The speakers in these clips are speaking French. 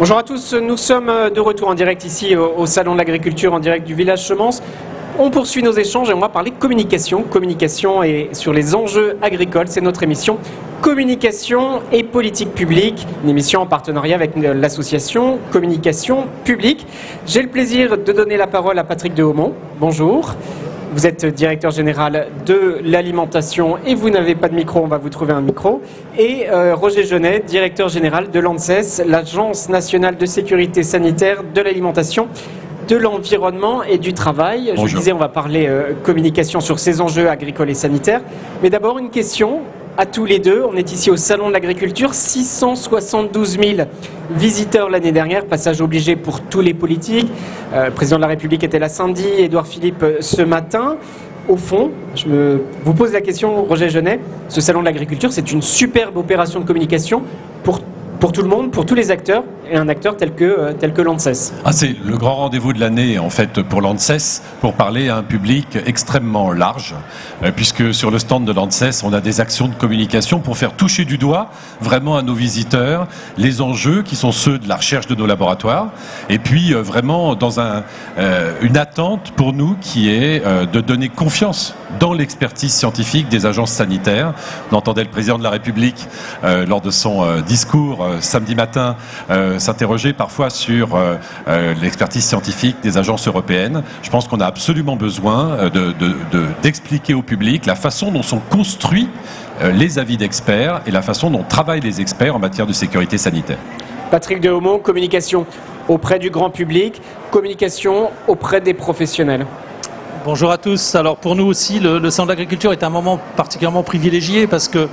Bonjour à tous, nous sommes de retour en direct ici au Salon de l'Agriculture, en direct du village Semence. On poursuit nos échanges et on va parler communication et sur les enjeux agricoles. C'est notre émission Communication et politique publique, une émission en partenariat avec l'association Communication publique. J'ai le plaisir de donner la parole à Patrick Dehaumont. Bonjour. Vous êtes directeur général de l'alimentation et vous n'avez pas de micro, on va vous trouver un micro. Et Roger Genet, directeur général de l'ANSES, l'Agence nationale de sécurité sanitaire de l'alimentation, de l'environnement et du travail. Bonjour. Je disais, on va parler communication sur ces enjeux agricoles et sanitaires. Mais d'abord, une question à tous les deux. On est ici au Salon de l'Agriculture, 672 000 visiteurs l'année dernière, passage obligé pour tous les politiques. Le président de la République était là samedi, Édouard Philippe ce matin. Au fond, je vous pose la question, Roger Genet, ce Salon de l'Agriculture, c'est une superbe opération de communication pour tout le monde, pour tous les acteurs, et un acteur tel que l'ANSES. C'est le grand rendez-vous de l'année, en fait, pour l'ANSES, pour parler à un public extrêmement large, puisque sur le stand de l'ANSES, on a des actions de communication pour faire toucher du doigt, vraiment à nos visiteurs, les enjeux qui sont ceux de la recherche de nos laboratoires, et puis vraiment dans une attente pour nous qui est de donner confiance dans l'expertise scientifique des agences sanitaires. On entendait le président de la République, lors de son discours samedi matin, s'interroger parfois sur l'expertise scientifique des agences européennes. Je pense qu'on a absolument besoin d'expliquer au public la façon dont sont construits les avis d'experts et la façon dont travaillent les experts en matière de sécurité sanitaire. Patrick Dehaumont, communication auprès du grand public, communication auprès des professionnels. Bonjour à tous. Alors pour nous aussi, le Salon de l'Agriculture est un moment particulièrement privilégié parce que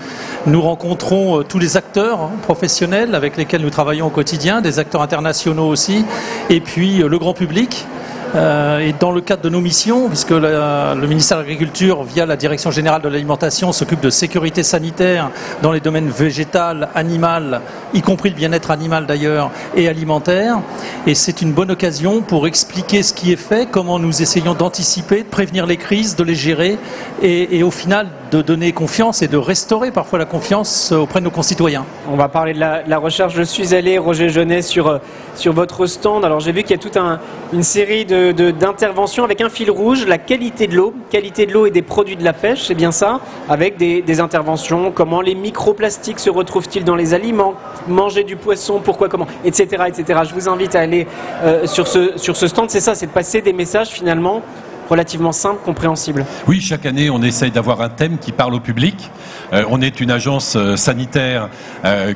nous rencontrons tous les acteurs professionnels avec lesquels nous travaillons au quotidien, des acteurs internationaux aussi, et puis le grand public. Et dans le cadre de nos missions, puisque le ministère de l'Agriculture, via la Direction générale de l'alimentation, s'occupe de sécurité sanitaire dans les domaines végétal, animal, y compris le bien-être animal d'ailleurs, et alimentaire. Et c'est une bonne occasion pour expliquer ce qui est fait, comment nous essayons d'anticiper, de prévenir les crises, de les gérer, et au final de donner confiance et de restaurer parfois la confiance auprès de nos concitoyens. On va parler de la recherche. Je suis allé, Roger Genet, sur votre stand. Alors j'ai vu qu'il y a toute une série d'interventions avec un fil rouge, la qualité de l'eau et des produits de la pêche, c'est bien ça, avec des interventions, comment les microplastiques se retrouvent-ils dans les aliments, manger du poisson, pourquoi, comment, etc. etc. Je vous invite à aller sur ce stand, c'est ça, c'est de passer des messages finalement relativement simple, compréhensible. Oui, chaque année, on essaye d'avoir un thème qui parle au public. On est une agence sanitaire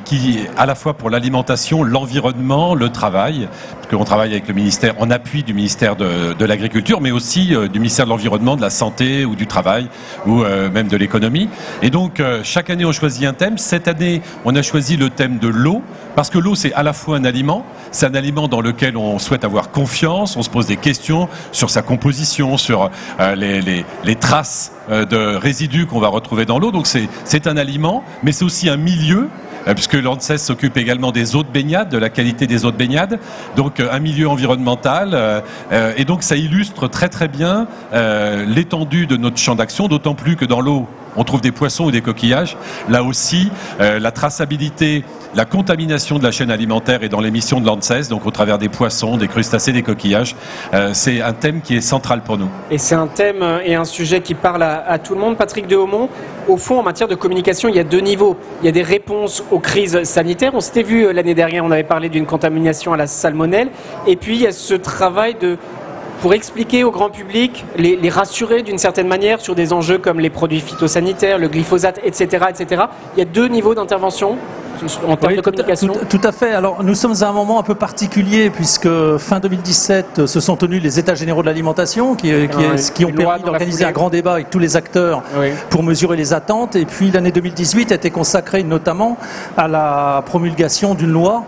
qui, à la fois pour l'alimentation, l'environnement, le travail, parce qu'on travaille avec le ministère, en appui du ministère de l'Agriculture, mais aussi du ministère de l'Environnement, de la Santé ou du Travail, ou même de l'économie. Et donc, chaque année, on choisit un thème. Cette année, on a choisi le thème de l'eau, parce que l'eau, c'est à la fois un aliment, c'est un aliment dans lequel on souhaite avoir confiance, on se pose des questions sur sa composition, sur les traces de résidus qu'on va retrouver dans l'eau. Donc c'est un aliment, mais c'est aussi un milieu, puisque l'ANSES s'occupe également des eaux de baignade, de la qualité des eaux de baignade, donc un milieu environnemental, et donc ça illustre très très bien l'étendue de notre champ d'action, d'autant plus que dans l'eau, on trouve des poissons ou des coquillages. Là aussi, la traçabilité, la contamination de la chaîne alimentaire est dans les missions de l'ANSES, donc au travers des poissons, des crustacés, des coquillages. C'est un thème qui est central pour nous. Et c'est un thème et un sujet qui parle à tout le monde. Patrick Dehaumont, au fond, en matière de communication, il y a deux niveaux. Il y a des réponses aux crises sanitaires. On s'était vu l'année dernière, on avait parlé d'une contamination à la salmonelle. Et puis, il y a ce travail pour expliquer au grand public, les rassurer d'une certaine manière sur des enjeux comme les produits phytosanitaires, le glyphosate, etc. etc. Il y a deux niveaux d'intervention en termes de communication. Tout à fait. Alors nous sommes à un moment un peu particulier puisque fin 2017 se sont tenus les États généraux de l'alimentation qui ont permis d'organiser un grand débat avec tous les acteurs pour mesurer les attentes. Et puis l'année 2018 a été consacrée notamment à la promulgation d'une loi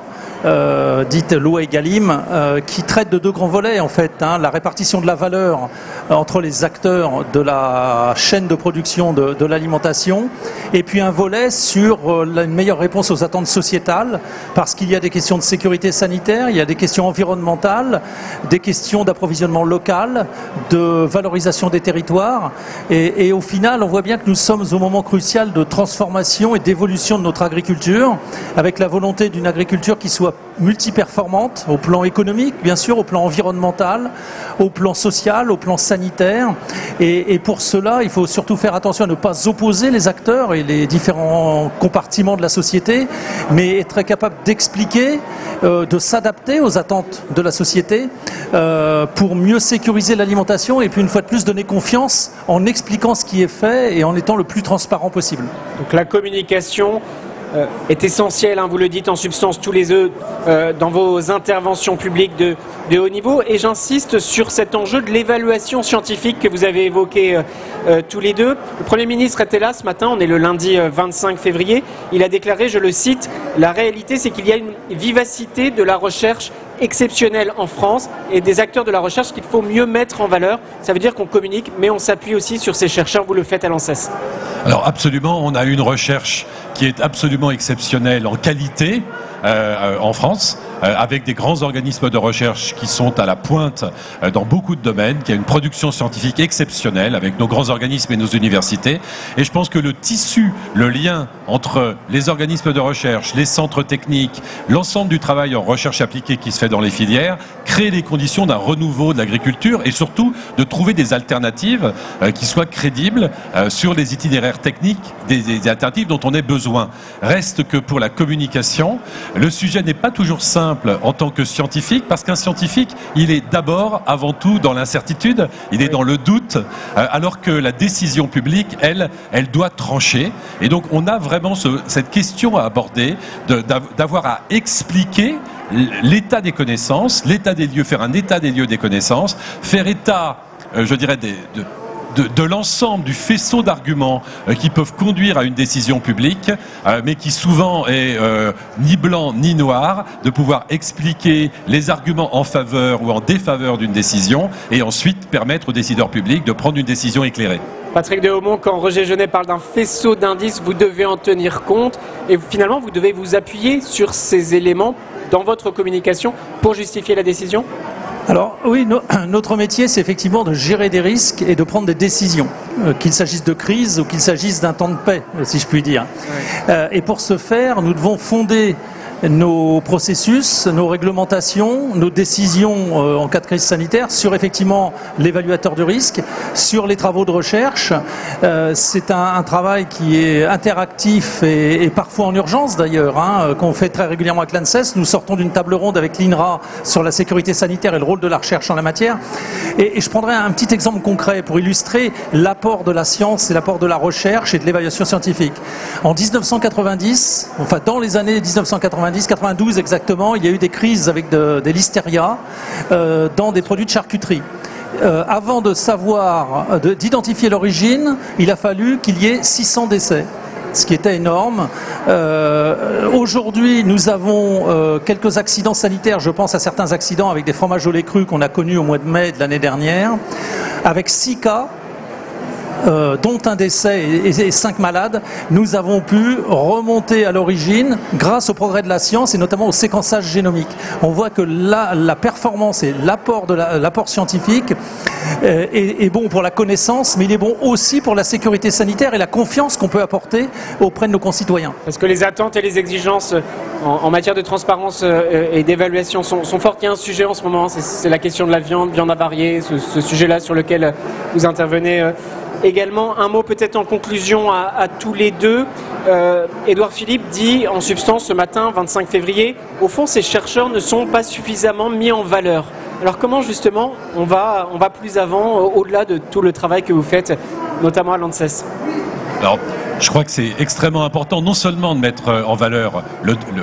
dite loi Egalim, qui traite de deux grands volets en fait, la répartition de la valeur entre les acteurs de la chaîne de production de l'alimentation, et puis un volet sur une meilleure réponse aux attentes sociétales, parce qu'il y a des questions de sécurité sanitaire, il y a des questions environnementales, des questions d'approvisionnement local, de valorisation des territoires, et au final on voit bien que nous sommes au moment crucial de transformation et d'évolution de notre agriculture, avec la volonté d'une agriculture qui soit soit multiperformante au plan économique, bien sûr, au plan environnemental, au plan social, au plan sanitaire. Et pour cela, il faut surtout faire attention à ne pas opposer les acteurs et les différents compartiments de la société, mais être capable d'expliquer, de s'adapter aux attentes de la société pour mieux sécuriser l'alimentation et puis une fois de plus donner confiance en expliquant ce qui est fait et en étant le plus transparent possible. Donc la communication est essentielle, hein, vous le dites en substance tous les deux dans vos interventions publiques de haut niveau, et j'insiste sur cet enjeu de l'évaluation scientifique que vous avez évoqué tous les deux. Le Premier ministre était là ce matin, on est le lundi 25 février, il a déclaré, je le cite, « La réalité c'est qu'il y a une vivacité de la recherche exceptionnelle en France et des acteurs de la recherche qu'il faut mieux mettre en valeur. » Ça veut dire qu'on communique, mais on s'appuie aussi sur ces chercheurs, vous le faites à l'ANSES. Alors absolument, on a une recherche qui est absolument exceptionnelle en qualité en France, avec des grands organismes de recherche qui sont à la pointe dans beaucoup de domaines, qui a une production scientifique exceptionnelle avec nos grands organismes et nos universités. Et je pense que le tissu, le lien entre les organismes de recherche, les centres techniques, l'ensemble du travail en recherche appliquée qui se fait dans les filières, crée les conditions d'un renouveau de l'agriculture et surtout de trouver des alternatives qui soient crédibles sur les itinéraires techniques, des alternatives dont on ait besoin. Reste que pour la communication, le sujet n'est pas toujours simple en tant que scientifique, parce qu'un scientifique, il est d'abord, avant tout, dans l'incertitude, il est dans le doute, alors que la décision publique, elle doit trancher. Et donc, on a vraiment cette question à aborder, d'avoir à expliquer l'état des connaissances, l'état des lieux, faire un état des lieux des connaissances, faire état, je dirais, de l'ensemble du faisceau d'arguments qui peuvent conduire à une décision publique, mais qui souvent est ni blanc ni noir, de pouvoir expliquer les arguments en faveur ou en défaveur d'une décision et ensuite permettre aux décideurs publics de prendre une décision éclairée. Patrick Dehaumont, quand Roger Genet parle d'un faisceau d'indices, vous devez en tenir compte et finalement vous devez vous appuyer sur ces éléments dans votre communication pour justifier la décision? Alors oui, notre métier, c'est effectivement de gérer des risques et de prendre des décisions, qu'il s'agisse de crise ou qu'il s'agisse d'un temps de paix, si je puis dire. Ouais. Et pour ce faire, nous devons fonder nos processus, nos réglementations, nos décisions en cas de crise sanitaire sur effectivement l'évaluateur de risque, sur les travaux de recherche. C'est un travail qui est interactif et parfois en urgence d'ailleurs, hein, qu'on fait très régulièrement avec l'ANSES. Nous sortons d'une table ronde avec l'INRA sur la sécurité sanitaire et le rôle de la recherche en la matière. Et je prendrai un petit exemple concret pour illustrer l'apport de la science et l'apport de la recherche et de l'évaluation scientifique. En 1990, enfin dans les années 1990-92 exactement, il y a eu des crises avec des listeria dans des produits de charcuterie. Avant de savoir, d'identifier l'origine, il a fallu qu'il y ait 600 décès, ce qui était énorme. Aujourd'hui, nous avons quelques accidents sanitaires, je pense à certains accidents avec des fromages au lait cru qu'on a connus au mois de mai de l'année dernière, avec 6 cas. Dont un décès et 5 malades, nous avons pu remonter à l'origine grâce au progrès de la science et notamment au séquençage génomique. On voit que la performance et l'apport scientifique est bon pour la connaissance, mais il est bon aussi pour la sécurité sanitaire et la confiance qu'on peut apporter auprès de nos concitoyens. Parce que les attentes et les exigences en matière de transparence et d'évaluation sont fortes. Il y a un sujet en ce moment, c'est la question de la viande avariée, ce sujet-là sur lequel vous intervenez également. Un mot peut-être en conclusion à tous les deux. Édouard Philippe dit en substance ce matin, 25 février, au fond ces chercheurs ne sont pas suffisamment mis en valeur. Alors comment justement on va plus avant, au-delà de tout le travail que vous faites, notamment à l'ANSES? Alors, je crois que c'est extrêmement important non seulement de mettre en valeur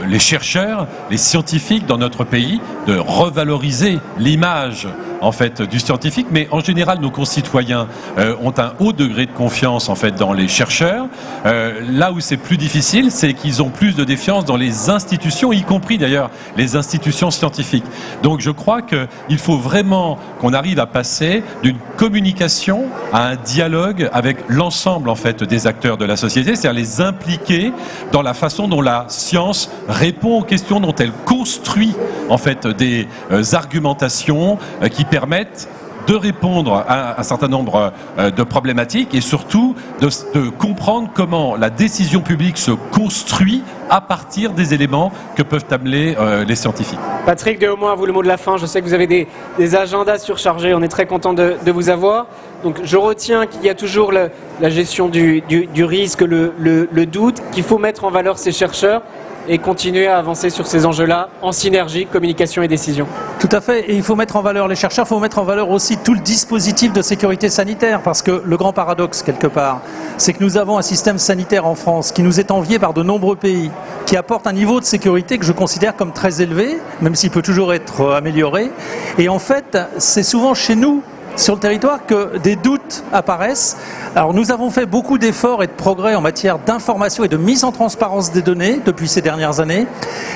les chercheurs, les scientifiques dans notre pays, de revaloriser l'image en fait du scientifique, mais en général nos concitoyens ont un haut degré de confiance en fait dans les chercheurs. Là où c'est plus difficile, c'est qu'ils ont plus de défiance dans les institutions, y compris d'ailleurs les institutions scientifiques. Donc je crois qu'il faut vraiment qu'on arrive à passer d'une communication à un dialogue avec l'ensemble en fait des acteurs de la société, c'est-à-dire les impliquer dans la façon dont la science répond aux questions, dont elle construit en fait des argumentations qui permettent de répondre à un certain nombre de problématiques et surtout de comprendre comment la décision publique se construit à partir des éléments que peuvent amener les scientifiques. Patrick Dehaumont, à vous le mot de la fin. Je sais que vous avez des agendas surchargés. On est très content de vous avoir. Donc je retiens qu'il y a toujours la gestion du risque, le doute, qu'il faut mettre en valeur ces chercheurs et continuer à avancer sur ces enjeux-là en synergie, communication et décision. Tout à fait, et il faut mettre en valeur les chercheurs, il faut mettre en valeur aussi tout le dispositif de sécurité sanitaire, parce que le grand paradoxe quelque part, c'est que nous avons un système sanitaire en France qui nous est envié par de nombreux pays, qui apporte un niveau de sécurité que je considère comme très élevé, même s'il peut toujours être amélioré, et en fait c'est souvent chez nous, sur le territoire, que des doutes apparaissent. Alors nous avons fait beaucoup d'efforts et de progrès en matière d'information et de mise en transparence des données depuis ces dernières années,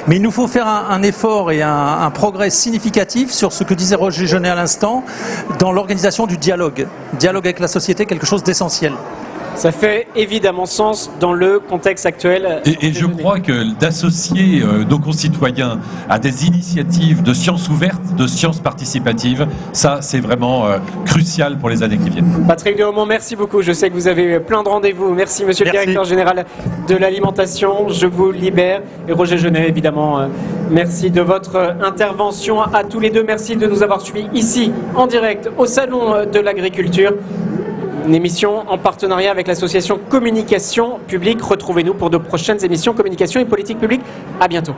mais il nous faut faire un effort et un progrès significatif sur ce que disait Roger Genet à l'instant, dans l'organisation du dialogue. Dialogue avec la société, quelque chose d'essentiel. Ça fait évidemment sens dans le contexte actuel. Et je crois que d'associer nos concitoyens à des initiatives de sciences ouvertes, de sciences participatives, ça c'est vraiment crucial pour les années qui viennent. Patrick Dehaumont, merci beaucoup. Je sais que vous avez plein de rendez-vous. Merci monsieur le directeur général de l'alimentation. Je vous libère. Et Roger Genet, évidemment, merci de votre intervention à tous les deux. Merci de nous avoir suivis ici en direct au Salon de l'Agriculture. Une émission en partenariat avec l'association Communication Publique. Retrouvez-nous pour de prochaines émissions Communication et Politique Publique. À bientôt.